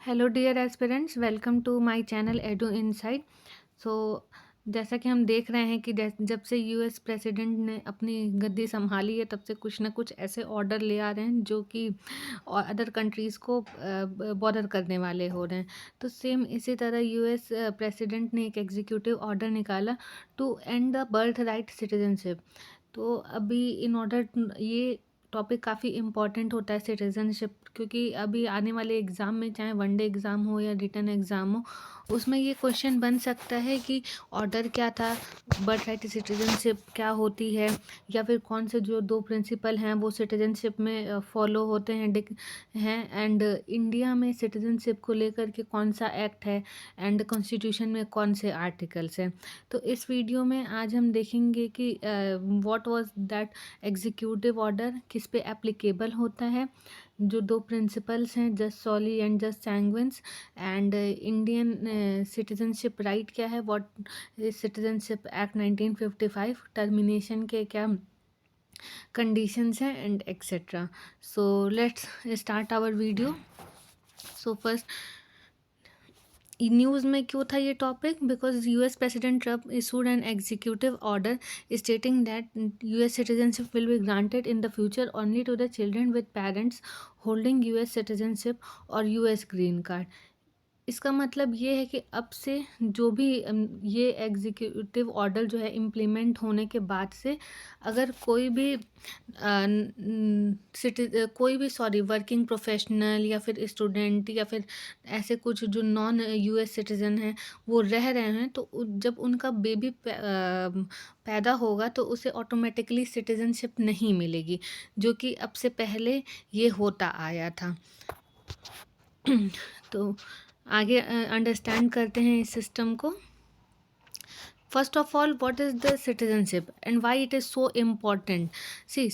Hello dear aspirants, welcome to my channel Edu Insight. So जैसा कि हम देख रहे हैं कि जब से यूएस प्रेसिडेंट ने अपनी गद्दी संभाली है, तब से कुछ ना कुछ ऐसे ऑर्डर ले आ रहे हैं जो कि अदर कंट्रीज़ को बॉर्डर करने वाले हो रहे हैं। तो सेम इसी तरह यूएस प्रेसिडेंट ने एक एग्जीक्यूटिव ऑर्डर निकाला to end the birth right citizenship. तो अभी इन ऑर्डर ये टॉपिक काफ़ी इम्पॉर्टेंट होता है सिटीज़नशिप, क्योंकि अभी आने वाले एग्ज़ाम में, चाहे वनडे एग्ज़ाम हो या रिटन एग्ज़ाम हो, उसमें ये क्वेश्चन बन सकता है कि ऑर्डर क्या था, बर्थ राइट सिटीज़नशिप क्या होती है, या फिर कौन से जो 2 प्रिंसिपल हैं वो सिटीज़नशिप में फॉलो होते हैं एंड इंडिया में सिटीज़नशिप को लेकर के कौन-सा एक्ट है एंड कॉन्स्टिट्यूशन में कौन से आर्टिकल्स हैं। तो इस वीडियो में आज हम देखेंगे कि what was that executive order, किस पे एप्लीकेबल होता है, जो 2 प्रिंसिपल्स हैं jus soli and jus sanguinis, and Indian citizenship right क्या है, what is citizenship act 1955, termination के क्या कंडीशंस हैं and etcetera. So let's start our video. So first, news में क्यों था ये टॉपिक? Because US president Trump issued an executive order stating that US citizenship will be granted in the future only to the children with parents holding US citizenship or US green card। इसका मतलब ये है कि अब से जो भी ये एग्जीक्यूटिव ऑर्डर जो है इम्प्लीमेंट होने के बाद से, अगर कोई भी कोई भी वर्किंग प्रोफेशनल या फिर स्टूडेंट या फिर ऐसे कुछ जो नॉन यूएस सिटीज़न हैं, वो रह रहे हैं, तो जब उनका बेबी पैदा होगा तो उसे ऑटोमेटिकली सिटीज़नशिप नहीं मिलेगी, जो कि अब से पहले ये होता आया था। तो आगे अंडरस्टैंड करते हैं इस सिस्टम को। First of all, what is the citizenship and why it is so important? See,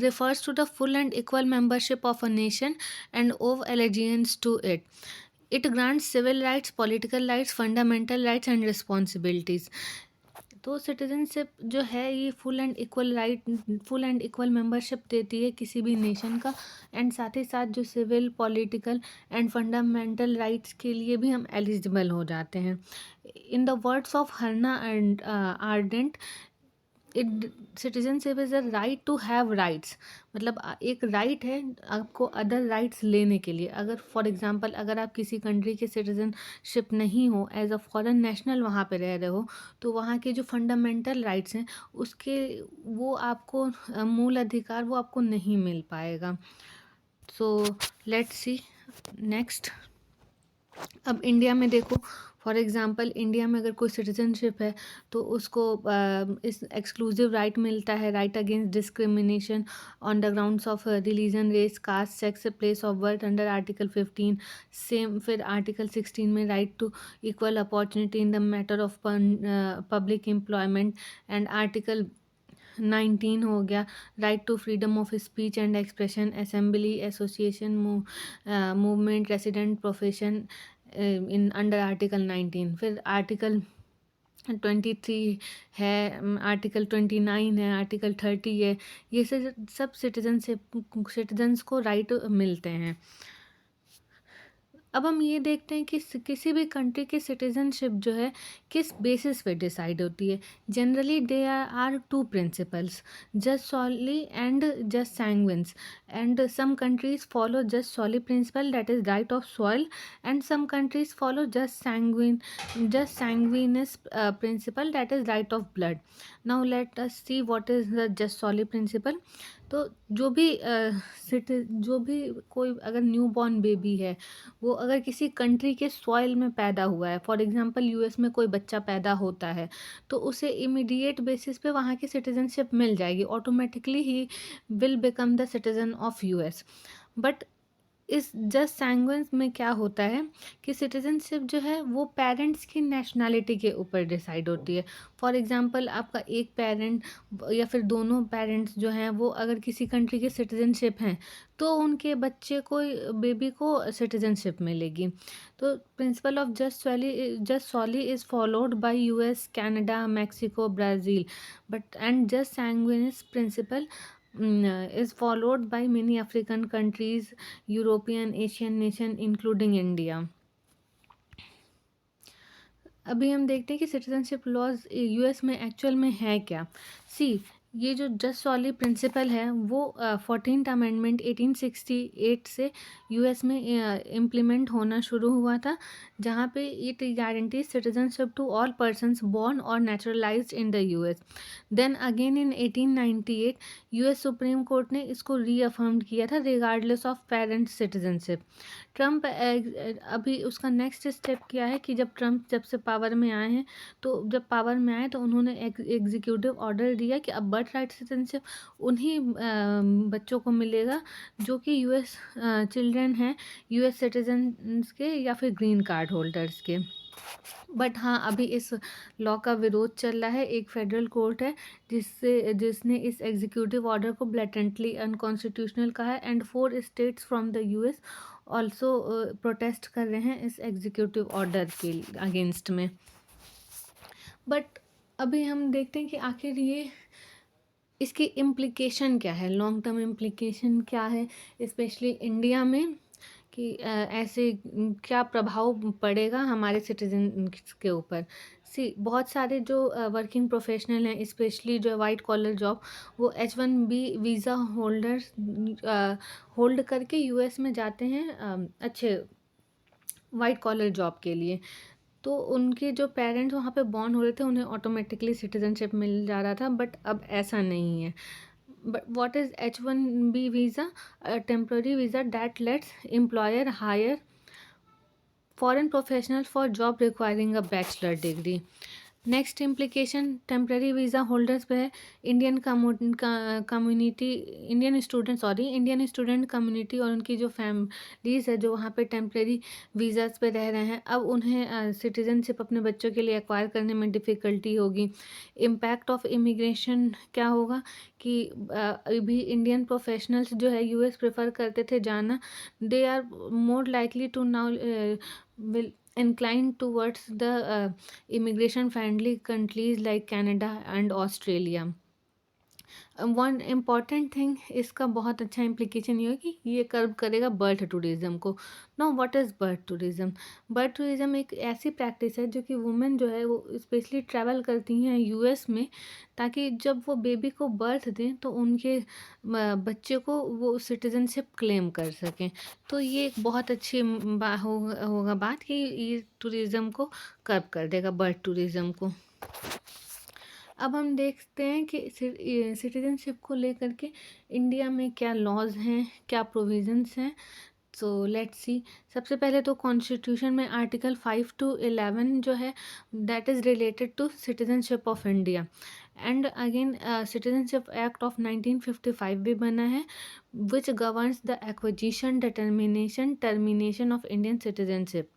refers to the full and equal membership of a nation and of allegiance to it. It grants civil rights, political rights, fundamental rights and responsibilities. तो citizenship जो है ये full and equal membership देती है किसी भी nation का, and साथ ही साथ जो civil, political and fundamental rights के लिए भी हम एलिजिबल हो जाते हैं। In the words of Hannah and Arendt, it citizenship is a right to have rights. मतलब एक राइट है आपको अदर राइट्स लेने के लिए। अगर फॉर एग्जांपल अगर आप किसी कंट्री के सिटीजनशिप नहीं हो, एज अ फॉरेन नेशनल वहाँ पे रह रहे हो, तो वहाँ के जो फंडामेंटल राइट्स हैं उसके वो आपको मूल अधिकार वो आपको नहीं मिल पाएगा। So let's see next. अब इंडिया में देखो, फॉर एग्ज़ाम्पल इंडिया में अगर कोई सिटीजनशिप है तो उसको इस एक्सक्लूसिव राइट मिलता है, right against discrimination on the grounds of religion, race, caste, sex, place of birth under article 15। Same फिर आर्टिकल 16 में right to equal opportunity in the matter of public employment, and article 19 हो गया right to freedom of speech and expression, assembly, association, movement, resident, profession in under article 19। फिर article 23 है, article 29 है, article 30 है। ये सब citizens को right मिलते हैं। अब हम ये देखते हैं कि किसी भी कंट्री की सिटीजनशिप जो है किस बेसिस पे डिसाइड होती है। Generally they are 2 principles, jus soli and jus sanguinis, and some countries follow jus soli principle, that is right of soil, and some countries follow jus sanguinis principle, that is right of blood. Now let us see what is the jus soli principle. तो जो भी कोई अगर new born baby है, वो अगर किसी country के सॉइल में पैदा हुआ है, फॉर एग्जांपल यूएस में कोई बच्चा पैदा होता है, तो उसे इमीडिएट बेसिस पे वहाँ की सिटीजनशिप मिल जाएगी, automatically he will become the citizen of US. But इस जस्ट सैंग्विन्स में क्या होता है कि सिटीजनशिप जो है वो पेरेंट्स की नेशनैलिटी के ऊपर डिसाइड होती है। फॉर एग्जांपल आपका एक पेरेंट या फिर दोनों पेरेंट्स जो हैं वो अगर किसी कंट्री के सिटीजनशिप हैं, तो उनके बच्चे को, बेबी को सिटीजनशिप मिलेगी। तो principle of jus soli is followed by US, Canada, Mexico, Brazil, but and jus sanguinis principle is followed by many African countries, European, Asian nation, including India. अभी हम देखते हैं कि सिटीजनशिप लॉज यूएस में actual में है क्या। सी, ये जो जस्ट सॉली प्रिंसिपल है वो 14th अमेंडमेंट 1868 से यूएस में इम्प्लीमेंट होना शुरू हुआ था, जहाँ पे it guarantees citizenship to all persons born और naturalised in the US. Then again in 1898 US Supreme Court ने इसको रीअफर्म्ड किया था regardless of parents citizenship. Trump अभी उसका नेक्स्ट स्टेप क्या है कि जब ट्रम्प जब से पावर में आए हैं, तो जब पावर में आए तो उन्होंने एग्जीक्यूटिव ऑर्डर दिया कि अब बर्थ राइट सिटीजनशिप उन्हीं बच्चों को मिलेगा जो कि यूएस चिल्ड्रन हैं, यूएस सिटीजन्स के या फिर ग्रीन कार्ड होल्डर्स के। बट हाँ, अभी इस लॉ का विरोध चल रहा है। एक फेडरल कोर्ट है जिसने इस एग्जीक्यूटिव ऑर्डर को ब्लेटेंटली अनकॉन्स्टिट्यूशनल कहा है, and 4 states from the US also protest कर रहे हैं इस एग्जीक्यूटिव ऑर्डर के अगेंस्ट में। बट अभी हम देखते हैं कि आखिर ये इसकी इम्प्लीकेशन क्या है, लॉन्ग टर्म इम्प्लीकेशन क्या है, स्पेशली इंडिया में, कि ऐसे क्या प्रभाव पड़ेगा हमारे सिटीजन के ऊपर। सी, बहुत सारे जो वर्किंग प्रोफेशनल हैं, स्पेशली जो वाइट कॉलर जॉब, वो H1B वीज़ा होल्डर्स होल्ड करके यूएस में जाते हैं अच्छे वाइट कॉलर जॉब के लिए। तो उनके जो पेरेंट्स वहाँ पे बॉर्न हो रहे थे उन्हें ऑटोमेटिकली सिटीजनशिप मिल जा रहा था, बट अब ऐसा नहीं है। But what is H1B visa? A temporary visa that lets employer hire foreign professionals for job requiring a bachelor degree. Next implication temporary visa holders पे है। Indian community Indian student community और उनकी जो families है जो वहाँ पे temporary visas पे रह रहे हैं, अब उन्हें सिटीजनशिप अपने बच्चों के लिए एक्वायर करने में डिफ़िकल्टी होगी। इम्पैक्ट ऑफ इमिग्रेशन क्या होगा कि अभी इंडियन प्रोफेशनल्स जो है यूएस प्रेफर करते थे जाना, they are more likely to now will inclined towards the immigration friendly countries like Canada and Australia. One important thing, इसका बहुत अच्छा इम्प्लीकेशन ये है कि ये कर्व करेगा बर्थ टूरिज़्म को। No, what is birth tourism? Birth tourism एक ऐसी प्रैक्टिस है जो कि वुमेन जो है वो स्पेशली ट्रैवल करती हैं यूएस में, ताकि जब वो बेबी को बर्थ दें तो उनके बच्चे को वो सिटीजनशिप क्लेम कर सकें। तो ये एक बहुत अच्छी होगा बात कि ये टूरिज़्म को कर्व कर देगा, बर्थ टूरिज़्म को। अब हम देखते हैं कि सिटीजनशिप को लेकर के इंडिया में क्या लॉज हैं, क्या प्रोविजंस हैं। So let's see. सबसे पहले तो कॉन्स्टिट्यूशन में आर्टिकल 5 to 11 जो है that is related to citizenship of India, and again citizenship act of 1955 भी बना है, which governs the acquisition, determination, termination of Indian citizenship.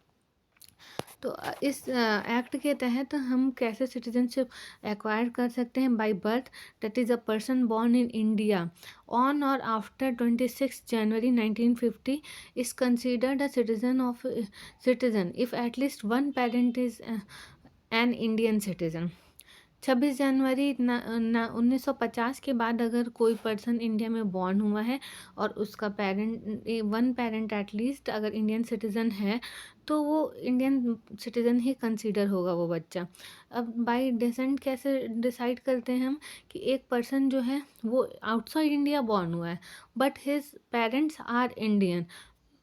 तो इस एक्ट के तहत हम कैसे सिटीजनशिप एक्वायर कर सकते हैं? By birth, that is a person born in India on और after 26 January 1950 is considered a citizen if at least one parent is an Indian citizen. 26 जनवरी 1950 के बाद अगर कोई पर्सन इंडिया में बॉर्न हुआ है और उसका वन पेरेंट एटलीस्ट अगर इंडियन सिटीज़न है, तो वो इंडियन सिटीज़न ही कंसीडर होगा वो बच्चा। अब बाय डिसेंट कैसे डिसाइड करते हैं हम कि एक पर्सन जो है वो आउटसाइड इंडिया बॉर्न हुआ है but his parents are Indian,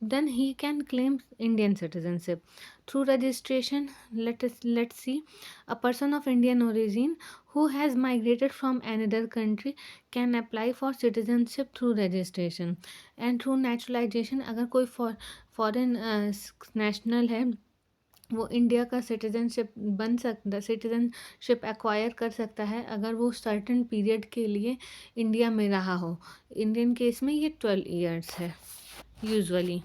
then he can claim Indian citizenship through registration. Let's see. A person of Indian origin who has migrated from another country can apply for citizenship through registration and through naturalization. अगर कोई foreign national है वो India का citizenship acquire कर सकता है अगर वो सर्टेन पीरियड के लिए इंडिया में रहा हो। इंडियन केस में ये 12 ईयर्स है यूजुअली।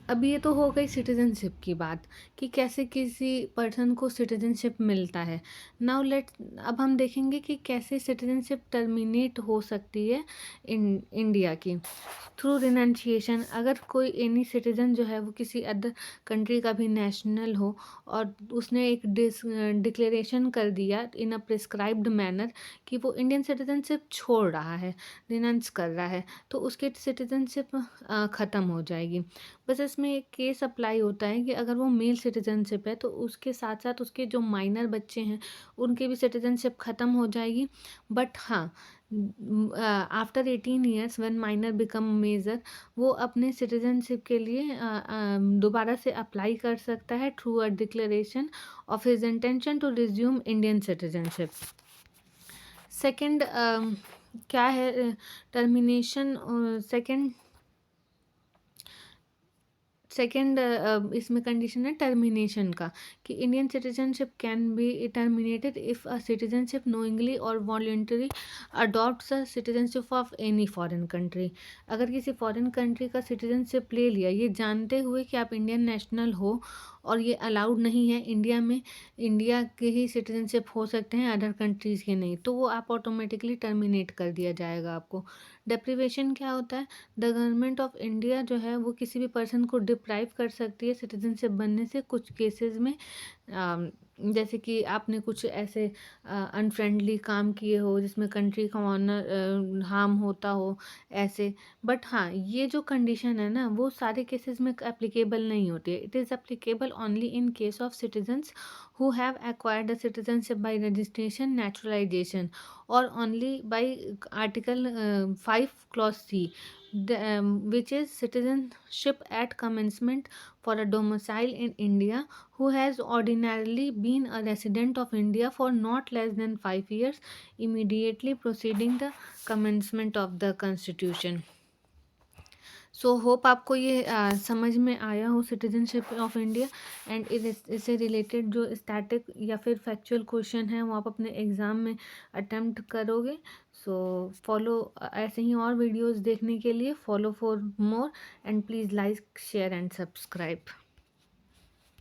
अब ये तो हो गई सिटीजनशिप की बात कि कैसे किसी पर्सन को सिटीजनशिप मिलता है। नाउ अब हम देखेंगे कि कैसे सिटीजनशिप टर्मिनेट हो सकती है इंडिया की थ्रू रिनंशिएशन। अगर कोई एनी सिटीजन जो है वो किसी अदर कंट्री का भी नेशनल हो और उसने एक डिक्लेरेशन कर दिया इन अ प्रिस्क्राइब्ड मैनर कि वो इंडियन सिटीजनशिप छोड़ रहा है, रिनंस कर रहा है, तो उसकी सिटीजनशिप ख़त्म हो जाएगी। बस इसमें एक केस अप्लाई होता है कि अगर वो मेल सिटीजनशिप है तो उसके साथ साथ उसके जो माइनर बच्चे हैं उनकी भी सिटीजनशिप ख़त्म हो जाएगी। बट हाँ, after 18 years when minor become major, वो अपने सिटीजनशिप के लिए दोबारा से अप्लाई कर सकता है through a declaration of his intention to resume Indian citizenship. Second क्या है टर्मिनेशन? सेकेंड इसमें कंडीशन है टर्मिनेशन का कि Indian citizenship can be terminated if a citizenship knowingly और voluntary adopts a citizenship of any foreign country. अगर किसी foreign country का सिटीजनशिप ले लिया ये जानते हुए कि आप इंडियन नेशनल हो और ये अलाउड नहीं है इंडिया में, इंडिया के ही सिटीजनशिप हो सकते हैं, अदर कंट्रीज़ के नहीं, तो वो आप ऑटोमेटिकली टर्मिनेट कर दिया जाएगा आपको। डेप्रिवेशन क्या होता है? द गवर्नमेंट ऑफ इंडिया जो है वो किसी भी पर्सन को डिप्राइव कर सकती है सिटीजनशिप बनने से कुछ केसेस में। जैसे कि आपने कुछ ऐसे अनफ्रेंडली काम किए हो जिसमें कंट्री का ऑनर हार्म होता हो ऐसे। बट हाँ, ये जो कंडीशन है ना वो सारे केसेस में एप्लीकेबल नहीं होती है। It is applicable only in case of citizens who have acquired the citizenship by registration, naturalization, or only by Article 5 Clause C, which is citizenship at commencement for a domicile in India who has ordinarily been a resident of India for not less than 5 years immediately preceding the commencement of the Constitution. So hope आपको ये समझ में आया हो citizenship of India and इससे related जो static या फिर फैक्चुअल क्वेश्चन है वो आप अपने एग्ज़ाम में अटेम्प्ट करोगे। सो फॉलो ऐसे ही और वीडियोस देखने के लिए follow for more and please like share and subscribe.